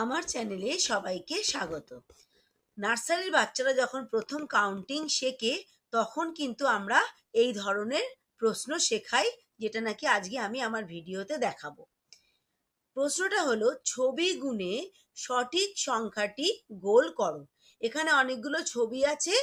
আমার চ্যানেলে সবাইকে স্বাগত। নার্সারির বাচ্চারা যখন প্রথম কাউন্টিং শেখে তখন কিন্তু আমরা এই ধরনের প্রশ্ন শেখাই, যেটা নাকি আজকে আমি আমার ভিডিওতে দেখাবো। প্রশ্নটা হলো, ছবি গুণে সঠিক সংখ্যাটি গোল করো। এখানে অনেকগুলো ছবি আছে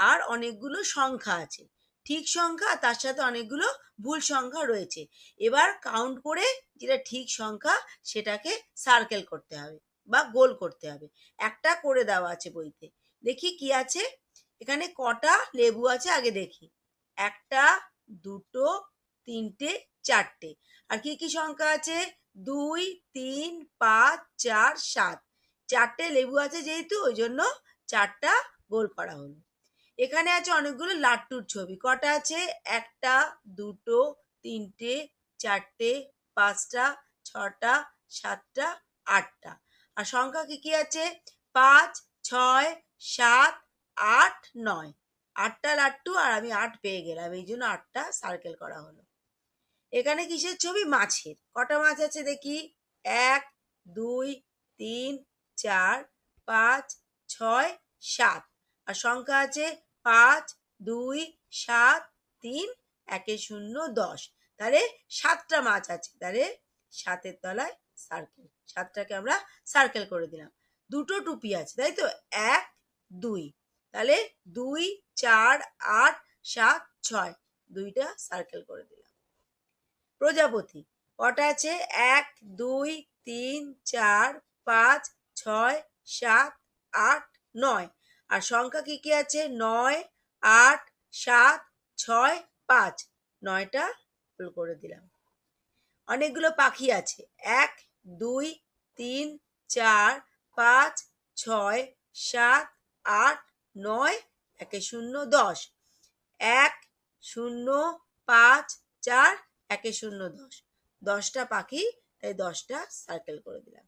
আর অনেকগুলো সংখ্যা আছে, ঠিক সংখ্যা আর তার সাথে অনেকগুলো ভুল সংখ্যা রয়েছে। এবার কাউন্ট করে যেটা ঠিক সংখ্যা সেটাকে সার্কেল করতে হবে বা গোল করতে হবে। একটা করে দেওয়া আছে বইতে, দেখি কি আছে। এখানে কটা লেবু আছে আগে দেখি। একটা, দুটো, তিনটে, চারটে। আর কি কি সংখ্যা আছে? 2, 3, 5, 4, 7। চারটে লেবু আছে যেহেতু ওই জন্য চারটা গোল করা হলো। এখানে আছে অনেকগুলো লাট্টুর ছবি। কটা আছে? একটা, দুটো, তিনটে, চারটে, পাঁচটা, ছটা, সাতটা, আটটা। আর সংখ্যা কি কি আছে? 5, 6, 7, 8, 9। আটটা লাট্টু আর আমি 8 পেয়ে গেলাম, এই জন্য 8টা সার্কেল করা হলো। এখানে কিসের ছবি? মাছের। কটা মাছ আছে দেখি। 1, 2, 3, 4, 5, 6, 7। আর সংখ্যা আছে 5, 2, 7, 3, 1 0, 10। তাহলে 7টা মাছ আছে, তাহলে 7-এর তলায় সার্কেল। 7টাকে আমরা সার্কেল করে দিলাম। দুটো টুপি আছে তাই তো, 1, 2। তাহলে 2, 4, 8, 7, 6, 2টা সার্কেল করে দিলাম। প্রজাপতি। কটা আছে? 1, 2, 3, 4, 5, 6, 7, 8, 9। আর সংখ্যা কি কি আছে? 9, 8, 7, 6, 5। 9টা গোল করে দিলাম। অনেকগুলো পাখি আছে। 1, 2, 3, 4, 5, 6, 7, 8, 9, 1 0, 10। 1, 0, 5, 4, 1 0, 10। 10টা পাখি, তাই 10টা সার্কেল করে দিলাম।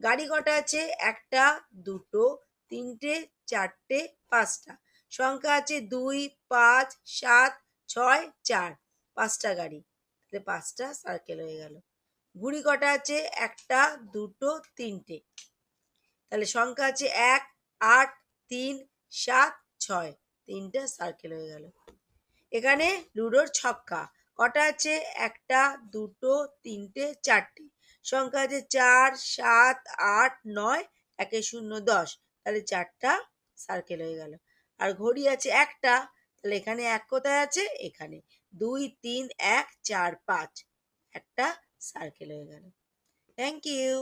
গাড়ি কটা আছে? একটা, দুটো, তিনটে, চারটে, পাঁচটা। সংখ্যা আছে 2, 5, 7, 6, 4। 5টা গাড়ি, তাহলে 5টা সার্কেল হয়ে গেল। ঘুড়ি কটা আছে? একটা, দুটো, তিনটে। তাহলে সংখ্যা আছে 1, 8, 3, 7, 6। 3টা সার্কেল হয়ে গেল। এখানে লুডোর ছক্কা। কটা আছে? একটা, দুটো, তিনটে, চারটে। সংখ্যা আছে 4, 7, 8, 9, 1 0, 10। তাহলে 4টা সার্কেল হয়ে গেল। আর ঘড়ি আছে একটা, তাহলে এখানে 1 কোথায় আছে? এখানে। 2, 3, 1, 4, 5। একটা সার্কেল হয়ে গেল। Thank you.